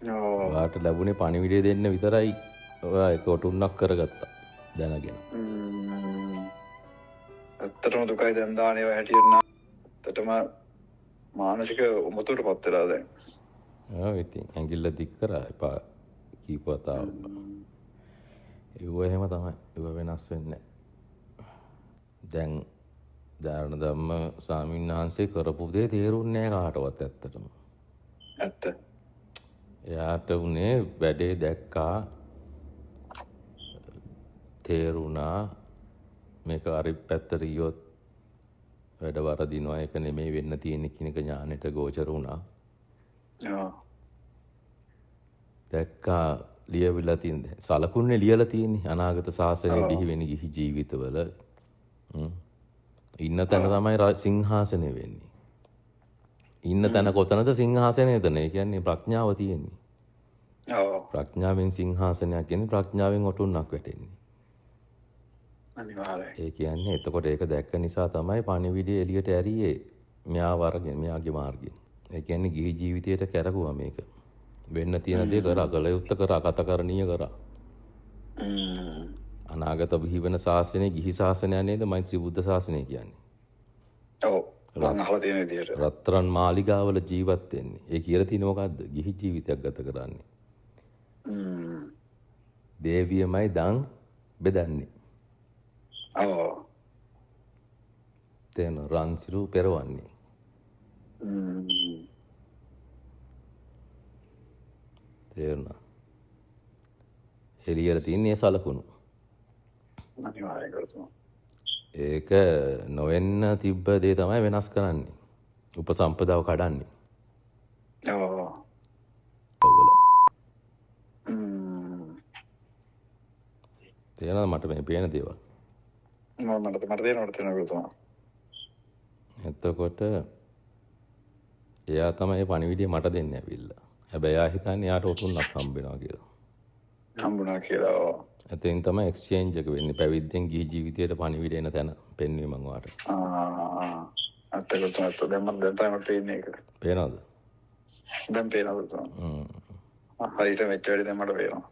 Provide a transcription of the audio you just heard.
ඔව්. ඔයාට ලැබුණේ පණිවිඩය දෙන්න විතරයි. ඔයා ඒක ඔටුන්නක් කරගත්තා. දැනගෙන. ඇත්තටම දුකයි දැන් දාන්නේ ඔය හැටියට නම්. ඇත්තටම මානසික උමතුවටපත් වෙලා දැන්. ඔව් ඉතින් ඇඟිල්ල දික් කරා එපා කීප වතාවක්. ඒව එහෙම තමයි. ඒව වෙනස් වෙන්නේ නැහැ. දැන් ධාරණ ධම්ම ස්වාමීන් වහන්සේ කරපු දේ තේරුන්නේ නැහැ කාටවත් ඇත්තටම. ඇත්ත. එයාට උනේ වැඩේ දැක්කා තේරුණා මේක හරි පැත්තට ගියොත් වැඩ වරදිනවා ඒක නෙමෙයි වෙන්න තියෙන්නේ කියන එක ඥානෙට ගෝචර වුණා. ඔව්. දැක්කා ලියවිලා තියෙන සලකුන්නේ ලියලා තියෙන්නේ අනාගත ශාසනය බිහි වෙන ගිහි ජීවිතවල ඉන්න තැන තමයි සිංහාසනය වෙන්නේ. ඉන්න තැන කොතනද සිංහාසනය එතන. ඒ කියන්නේ ප්‍රඥාව තියෙන්නේ. ඔව්. ප්‍රඥාවෙන් සිංහාසනයක් කියන්නේ ප්‍රඥාවෙන් ඔටුන්නක් වැටෙන්නේ. අනිවාර්යයෙන්. ඒ කියන්නේ එතකොට ඒක දැක්ක නිසා තමයි පණිවිඩය එළියට ඇරියේ මෙයාව අරගෙන මෙයාගේ මාර්ගයෙන්. ඒ කියන්නේ ගිහි ජීවිතයට කැරකුවා මේක. වෙන්න තියෙන දේ කරා කළ යුත්ත කරා කතකරණීය කරා. අනාගත බිහි වෙන ශාසනය ගිහි ශාසනය නේද මෛත්‍රී බුද්ධ ශාසනය කියන්නේ. ඔව්. මම අහලා තියෙන විදිහට. රත්තරන් මාලිගාවල ජීවත් වෙන්නේ. ඒ කියලා තියෙන මොකද්ද? ගිහි ජීවිතයක් ගත කරන්නේ. දේවියමයි දන් බෙදන්නේ. ඔව්. තේන රන්සිරු පෙරවන්නේ. තේරුණා. එළියට තියන්නේ සලකුණු. අනිවාර්යයෙන් කරතුමා. ඒක නොවෙන්න තිබ්බ දේ තමයි වෙනස් කරන්නේ. උපසම්පදාව කඩන්නේ. ඔව්. ඔව්වල. තේරෙනවද මට මේ පේන දේවල්? මට තේරෙනවා කරතුමා. එතකොට එයා තමයි පණිවිඩය මට දෙන්න ඇවිල්ලා. හැබැයි එයා හිතන්නේ එයාට ඔටුන්නක් හම්බ වෙනවා කියලා. හම්බුණා කියලා. ඔව්. එතෙන් තමයි එක්ස්චේන්ජ් එක වෙන්නේ. පැවිද්දෙන් ගිහි ජීවිතයට පණිවිඩ එන තැන පෙන්වුවේ මම ඔයාලට. අත්තකට දැන් මම දැන් තමයි පේන්නේ ඒක. පේනවද? දැන් පේනවා. හරියට මෙච්චර වැඩි දැන් මට පේනවා.